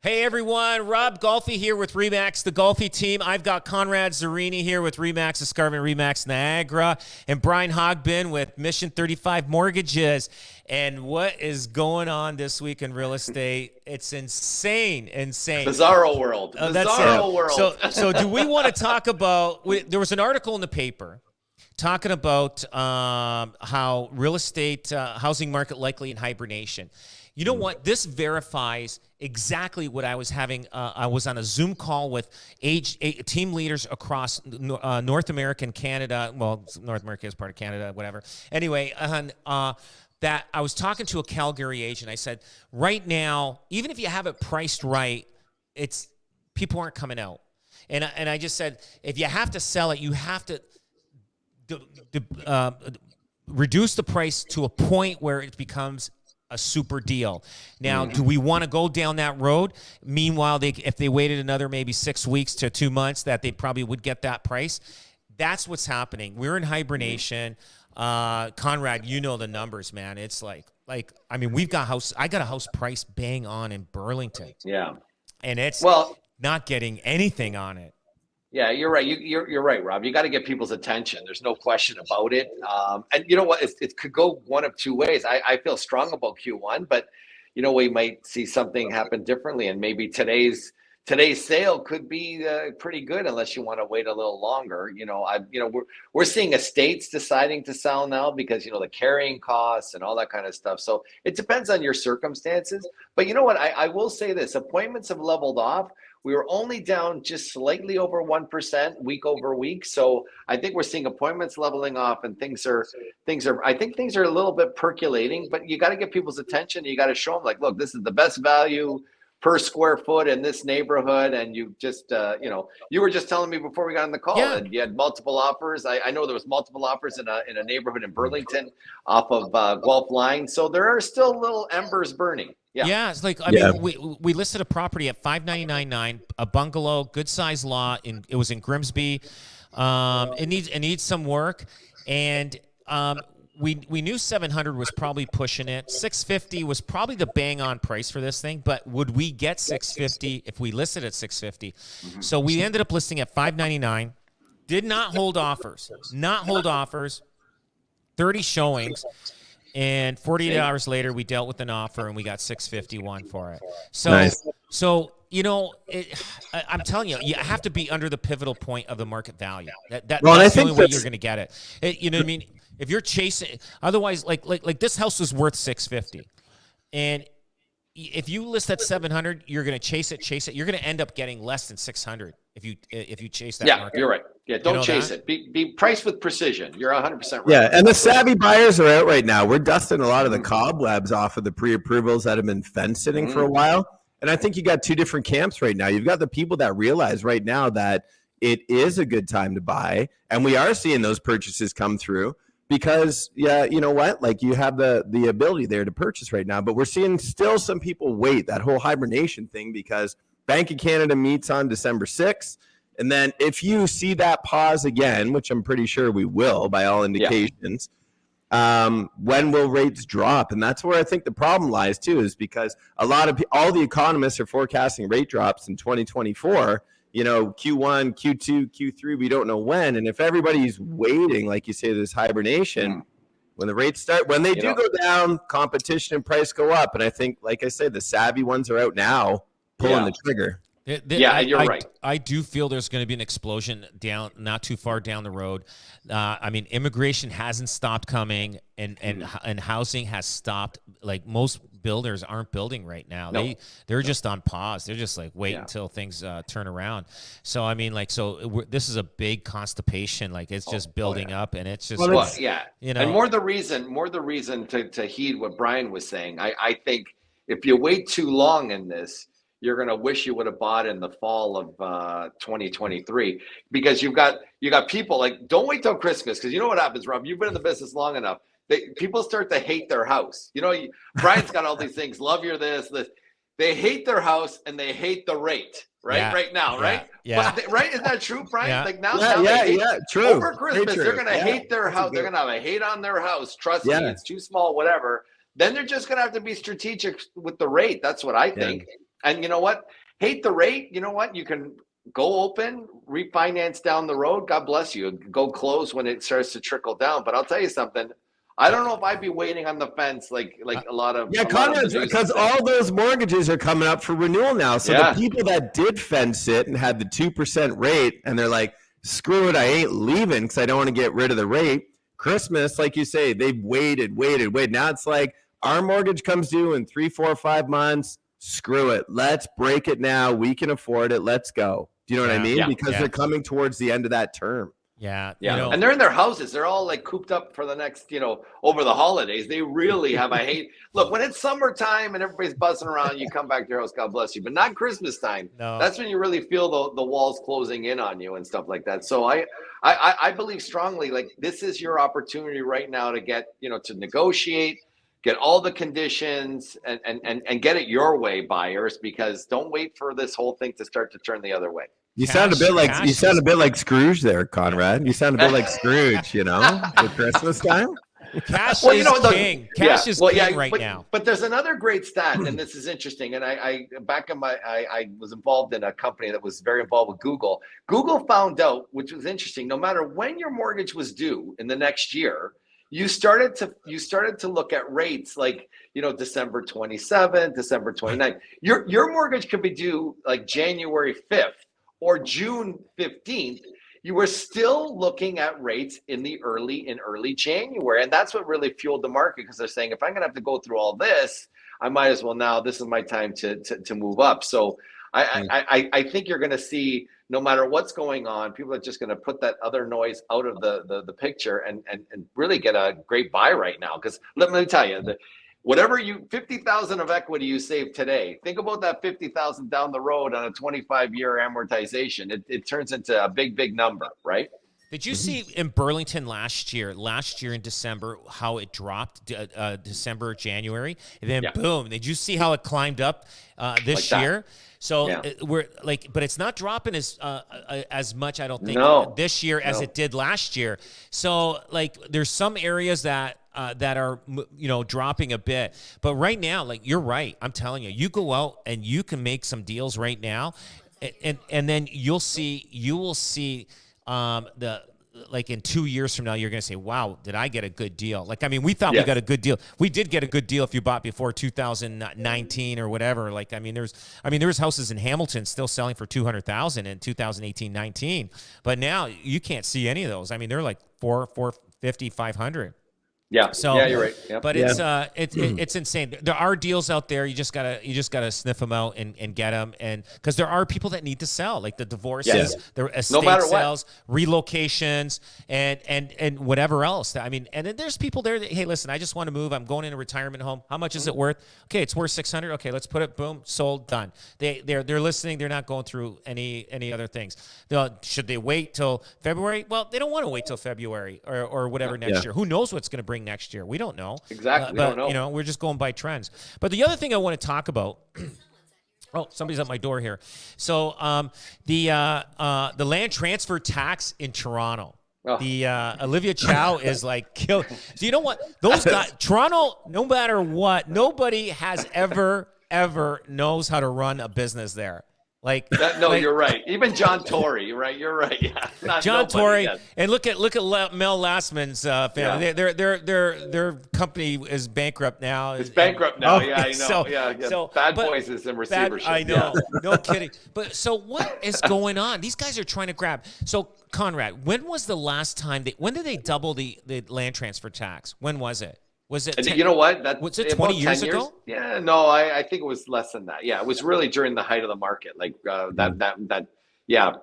Hey everyone, Rob Golfi here with RE/MAX, the Golfi team. I've got Conrad Zerini here with RE/MAX Escarpment, RE/MAX Niagara, and Brian Hogbin with Mission 35 Mortgages. And what is going on this week in real estate? It's insane. Bizarro world. Bizarro world. So do we want to talk about, there was an article in the paper talking about how real estate, housing market likely in hibernation. You know what? This verifies exactly what I was having. I was on a Zoom call with team leaders across North America and Canada. Well, North America is part of Canada, whatever. Anyway, that I was talking to a Calgary agent. I said, right now, even if you have it priced right, people aren't coming out. And I just said, if you have to sell it, you have to reduce the price to a point where it becomes a super deal. Now, do we want to go down that road? Meanwhile, if they waited another maybe 6 weeks to 2 months, that they probably would get that price. That's what's happening. We're in hibernation. Conrad, you know the numbers, man. It's like I mean, I got a house price bang on in Burlington. Yeah. And it's not getting anything on it. Yeah, you're right. You're right, Rob. You got to get people's attention. There's no question about it. And you know what? It could go one of two ways. I feel strong about Q1, but you know, we might see something happen differently, and maybe today's sale could be pretty good unless you want to wait a little longer. We're seeing estates deciding to sell now because the carrying costs and all that kind of stuff. So it depends on your circumstances. But you know what? I will say this: appointments have leveled off. We were only down just slightly over 1% week over week. So I think we're seeing appointments leveling off, and things are I think things are a little bit percolating, but you got to get people's attention. You got to show them, like, look, this is the best value per square foot in this neighborhood. And you just, you were just telling me before we got on the call that you had multiple offers. I know there was multiple offers in a neighborhood in Burlington off of Guelph Line. So there are still little embers burning. Yeah, it's like, I mean, we listed a property at $599.9, a bungalow, good size lot. It was in Grimsby. It needs some work, and we knew 700 was probably pushing it. 650 was probably the bang on price for this thing, but would we get 650 if we listed at 650? So we ended up listing at $599. Did not hold offers. 30 showings. And 48 hours later, we dealt with an offer, and we got $651 for it. So, nice. So I'm telling you, you have to be under the pivotal point of the market value. That's the only way you're going to get it. You know what I mean? If you're chasing, otherwise, like this house was worth $650, and if you list at 700, you're going to chase it. You're going to end up getting less than 600 if you chase that. Yeah, market. You're right. Yeah, don't chase it. Be priced with precision. You're 100% right. Yeah, and the savvy buyers are out right now. We're dusting a lot of the cobwebs off of the pre-approvals that have been fence sitting for a while. And I think you got two different camps right now. You've got the people that realize right now that it is a good time to buy, and we are seeing those purchases come through because, you know what? Like, you have the ability there to purchase right now, but we're seeing still some people wait, that whole hibernation thing, because Bank of Canada meets on December 6th. And then if you see that pause again, which I'm pretty sure we will by all indications, when will rates drop? And that's where I think the problem lies too, is because all the economists are forecasting rate drops in 2024, Q1, Q2, Q3, we don't know when. And if everybody's waiting, like you say, this hibernation, when the rates when they do go down, competition and price go up. And I think, like I say, the savvy ones are out now pulling the trigger. You're right. I do feel there's going to be an explosion not too far down the road. I mean, immigration hasn't stopped coming, and housing has stopped. Like, most builders aren't building right now. No. They're just on pause. They're just like wait until things turn around. So I mean, this is a big constipation. Like, it's just building up, and it's just And more the reason to heed what Brian was saying. I think if you wait too long in this, you're going to wish you would have bought in the fall of 2023, because you got people like, don't wait till Christmas, because you know what happens, Rob? You've been in the business long enough. People start to hate their house. Brian's got all these things. Love your this. They hate their house, and they hate the rate. Right now, right? Yeah. But right? Isn't that true, Brian? Yeah. Like now, true. Over Christmas, they're going to hate their house. They're going to have a hate on their house. Trust me, it's too small, whatever. Then they're just going to have to be strategic with the rate. That's what I think. And you know what? Hate the rate. You know what? You can go open, refinance down the road. God bless you. Go close when it starts to trickle down. But I'll tell you something. I don't know if I'd be waiting on the fence like a lot of Conrad, because all those mortgages are coming up for renewal now. So the people that did fence it and had the 2% rate, and they're like, screw it, I ain't leaving because I don't want to get rid of the rate. Christmas, like you say, they've waited. Now it's like our mortgage comes due in 3, 4, 5 months. Screw it. Let's break it now. We can afford it. Let's go. Do you know what I mean? Yeah. Because they're coming towards the end of that term. Yeah. Yeah. You know, and they're in their houses. They're all like cooped up for the next, over the holidays. They really have look, when it's summertime and everybody's buzzing around, you come back to your house, God bless you, but not Christmas time. No. That's when you really feel the walls closing in on you and stuff like that. So I believe strongly, like this is your opportunity right now to get, to negotiate, get all the conditions and get it your way, buyers, because don't wait for this whole thing to start to turn the other way. You sound a bit like Scrooge there, Conrad. You sound a bit like Scrooge, at Christmas time. Cash is king. Cash is king right now. But there's another great stat, and this is interesting. And I was involved in a company that was very involved with Google. Google found out, which was interesting, no matter when your mortgage was due in the next year, you started to look at rates like, December 27th, December 29th. Your mortgage could be due like January 5th. Or June 15th, you were still looking at rates in early January. And that's what really fueled the market, because they're saying, if I'm going to have to go through all this, I might as well now, this is my time to move up. So I think you're going to see, no matter what's going on, people are just going to put that other noise out of the picture and really get a great buy right now. Because let me tell you, whatever $50,000 of equity you save today, think about that $50,000 down the road on a 25-year amortization. It turns into a big number, right? Did you see in Burlington last year in December, how it dropped December, January, and then boom? Did you see how it climbed up this year? So but it's not dropping as much, I don't think, this year as it did last year. So there's some areas that are dropping a bit, but right now, you're right. I'm telling you, you go out and you can make some deals right now, and then you will see in 2 years from now, you're going to say, wow, did I get a good deal? We thought we got a good deal. We did get a good deal if you bought before 2019 or whatever. There's houses in Hamilton still selling for $200,000 in 2018-19, but now you can't see any of those. They're like $450,000, $500,000. Yeah. So, yeah, you're right. Yep. But it's insane. There are deals out there. You just gotta sniff them out and get them, and because there are people that need to sell, like the divorces, the estate sales, relocations, and whatever else. And then there's people there that, hey, listen, I just want to move. I'm going in a retirement home. How much is it worth? Okay, it's worth $600,000. Okay, let's put it. Boom, sold, done. They're listening. They're not going through any other things. Should they wait till February? Well, they don't want to wait till February or whatever next year. Who knows what's going to bring next year? We don't know. Exactly. But, we don't know. We're just going by trends. But the other thing I want to talk about, somebody's at my door here. So the land transfer tax in Toronto. The Olivia Chow is killed. So you know what? Those guys, Toronto, no matter what, nobody has ever knows how to run a business there. You're right. Even John Tory, right? You're right. Yeah, John Tory, and look at Mel Lastman's family. Yeah. Their company is bankrupt now. It's bankrupt now. Yeah, I know. So bad voices in receivership. I know. Yeah. No kidding. But so what is going on? These guys are trying to grab. So Conrad, when was the last time when did they double the land transfer tax? When was it? Was it? You know what? Was it 20 years ago? Yeah, no, I think it was less than that. Yeah, it was really during the height of the market,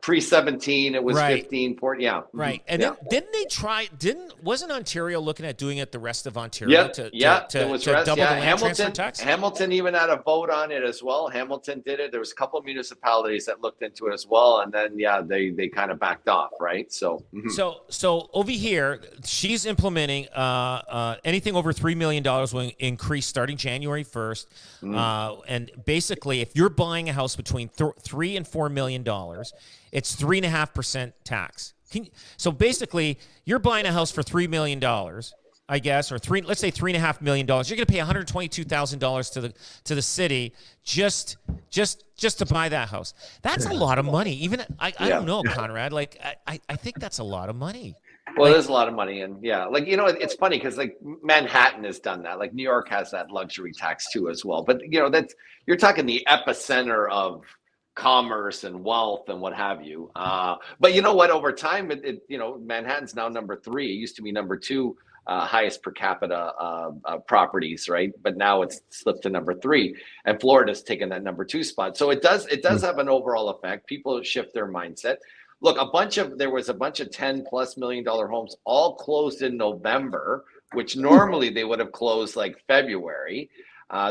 pre-17, it was 15, 14. Yeah, right. And then wasn't Ontario looking at doing it the rest of Ontario to double the land transfer tax? Hamilton even had a vote on it as well. Hamilton did it. There was a couple of municipalities that looked into it as well, and then they kind of backed off, right? So so over here, she's implementing anything over $3 million will increase starting January 1st, and basically, if you're buying a house between $3 and $4 million, it's 3.5% tax. So basically, you're buying a house for $3 million. I guess, or let's say $3.5 million. You're going to pay $122,000 to the city just to buy that house. That's a lot of money. Even I don't know, Conrad. Like I think that's a lot of money. Well, there's a lot of money, and like it's funny because like Manhattan has done that. Like New York has that luxury tax too as well. But that's you're talking the epicenter of commerce and wealth and what have you. But you know what? Over time, Manhattan's now number 3. It used to be number 2 highest per capita properties, right? But now it's slipped to number 3, and Florida's taken that number 2 spot. So it does have an overall effect. People shift their mindset. Look, there was a bunch of $10+ million homes all closed in November, which normally they would have closed like February.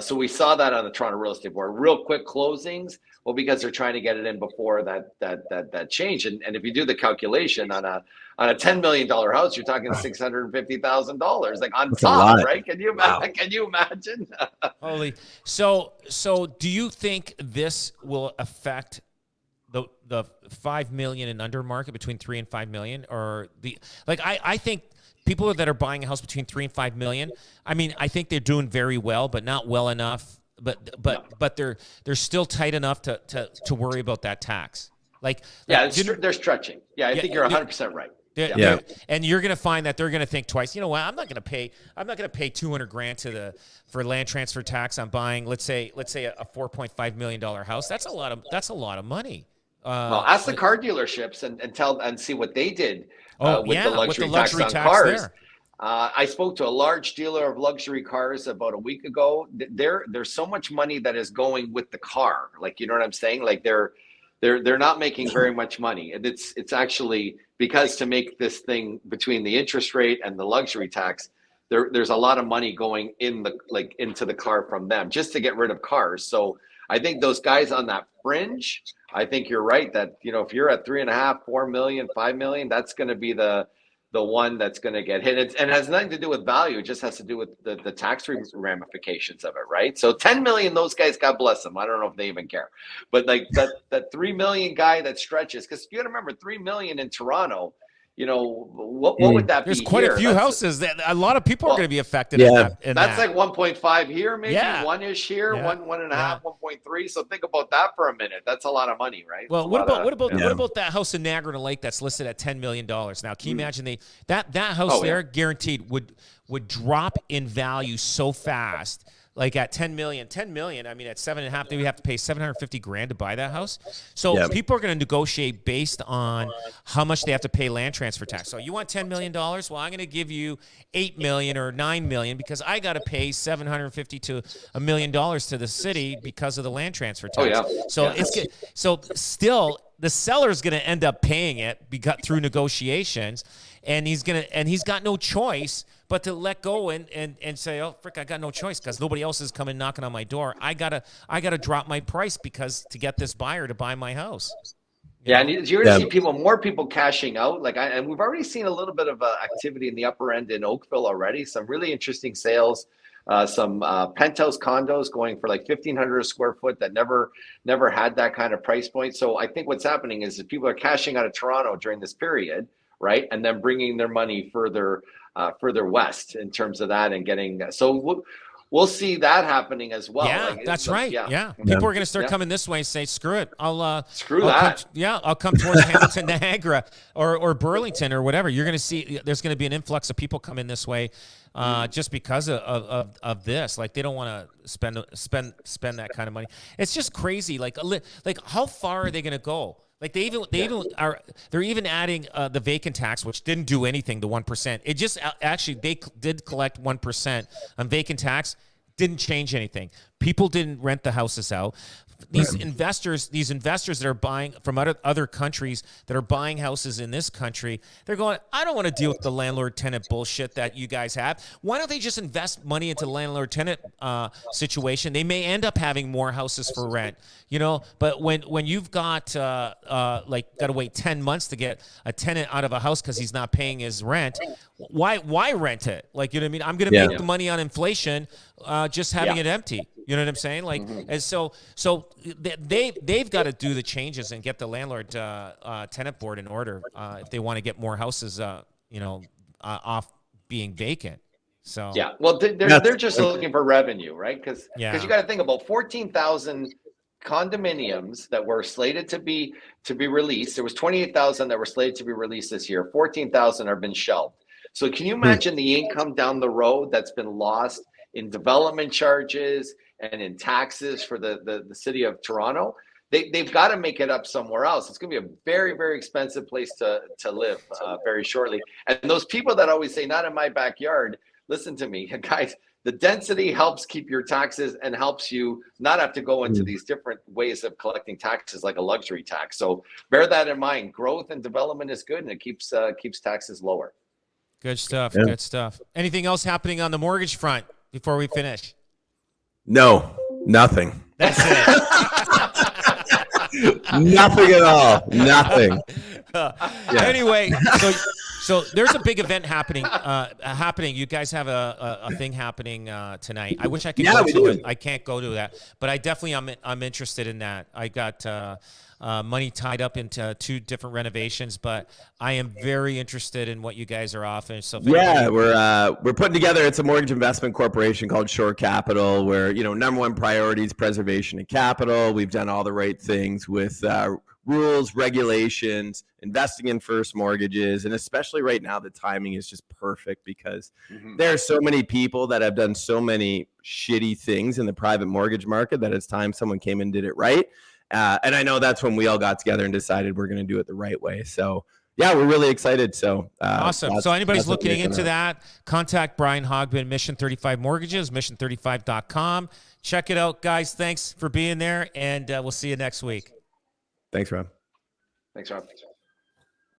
So we saw that on the Toronto Real Estate Board. Real quick closings, well, because they're trying to get it in before that change. And if you do the calculation on a $10 million house, you're talking $650,000, like on top, right? Can you imagine? Holy. So do you think this will affect the 5 million and under market, between 3 and 5 million, or I think people that are buying a house between 3 and 5 million, I mean, I think they're doing very well, but not well enough. But they're still tight enough to worry about that tax. They're stretching. Yeah, I think you're 100% right. And you're going to find that they're going to think twice. You know what? I'm not going to pay $200,000 for land transfer tax on buying, let's say a $4.5 million house. That's a lot of money. Well, ask the car dealerships and see what they did with the luxury tax on cars. I spoke to a large dealer of luxury cars about a week ago. There's so much money that is going with the car. Like, you know what I'm saying? Like they're not making very much money. And it's actually because to make this thing between the interest rate and the luxury tax, there's a lot of money going into the car from them just to get rid of cars. So I think those guys on that fringe, I think you're right that, if you're at 3.5, 4 million, 5 million, that's going to be the one that's going to get hit. And it has nothing to do with value. It just has to do with the tax ramifications of it, right? So 10 million, those guys, God bless them. I don't know if they even care. But like that 3 million guy that stretches, because you got to remember 3 million in Toronto, what would that There's be? There's quite a few houses that a lot of people are going to be affected. That's like 1.5 here, maybe 1-ish here, 1.5, 1.3. So think about that for a minute. That's a lot of money, right? Well, what about that house in Niagara Lake that's listed at $10 million? Now, can you imagine that house guaranteed would drop in value so fast? Like at 10 million, I mean, at 7.5, we have to pay $750,000 to buy that house. So people are going to negotiate based on how much they have to pay land transfer tax. So you want $10 million? Well, I'm going to give you $8 million or $9 million because I got to pay $750,000 to $1 million to the city because of the land transfer tax. So still the seller's going to end up paying it through negotiations, and he's got no choice but to let go and say, oh, frick, I got no choice because nobody else is coming knocking on my door. I gotta drop my price because to get this buyer to buy my house. And you're going to see more people cashing out. And we've already seen a little bit of activity in the upper end in Oakville already. Some really interesting sales. Some penthouse condos going for like $1,500 a square foot that never had that kind of price point. So I think what's happening is that people are cashing out of Toronto during this period, right, and then bringing their money further west in terms of that and getting. So we'll see that happening as well. Yeah, that's right. Yeah. People are going to start coming this way and say, screw it. I'll come towards Hamilton, Niagara, or Burlington or whatever. You're going to see there's going to be an influx of people coming this way just because of this. Like they don't want to spend that kind of money. It's just crazy. Like how far are they going to go? Like they're even adding the vacant tax, which didn't do anything. The 1%. It just actually they did collect 1% on vacant tax. Didn't change anything. People didn't rent the houses out. These investors that are buying from other countries that are buying houses in this country, they're going, I don't want to deal with the landlord-tenant bullshit that you guys have. Why don't they just invest money into the landlord-tenant situation? They may end up having more houses for rent, But when you've got got to wait 10 months to get a tenant out of a house because he's not paying his rent, why rent it? Like, you know what I mean? I'm going to make the money on inflation just having it empty. You know what I'm saying? Like, and so they've got to do the changes and get the landlord tenant board in order if they want to get more houses, off being vacant. So yeah, well, they're just looking for revenue, right? Because Yeah. you got to think about 14,000 condominiums that were slated to be released. There was 28,000 that were slated to be released this year. 14,000 have been shelved. So can you imagine the income down the road that's been lost in development charges and in taxes for the city of Toronto? They've got to make it up somewhere else. It's going to be a very, very expensive place to live very shortly. And those people that always say, not in my backyard, listen to me, guys. The density helps keep your taxes and helps you not have to go into these different ways of collecting taxes like a luxury tax. So bear that in mind. Growth and development is good, and it keeps taxes lower. good stuff. Yeah. Good stuff. Anything else happening on the mortgage front before we finish? No, nothing. That's it. Nothing at all. Nothing. Anyway, so there's a big event happening. You guys have a thing happening tonight. I wish I could go to it. I can't go to that, but I definitely I'm interested in that. I got money tied up into 2 different renovations, but I am very interested in what you guys are offering. So we're putting together. It's a mortgage investment corporation called Shore Capital, where number one priority is preservation of capital. We've done all the right things with rules, regulations, investing in first mortgages, and especially right now, the timing is just perfect because there are so many people that have done so many shitty things in the private mortgage market that it's time someone came and did it right. And I know that's when we all got together and decided we're going to do it the right way. So yeah, we're really excited. So awesome. So anybody's looking into that, contact Brian Hogman, Mission 35 Mortgages, mission35.com. Check it out, guys. Thanks for being there, and we'll see you next week. Thanks, Rob. Thanks, Rob.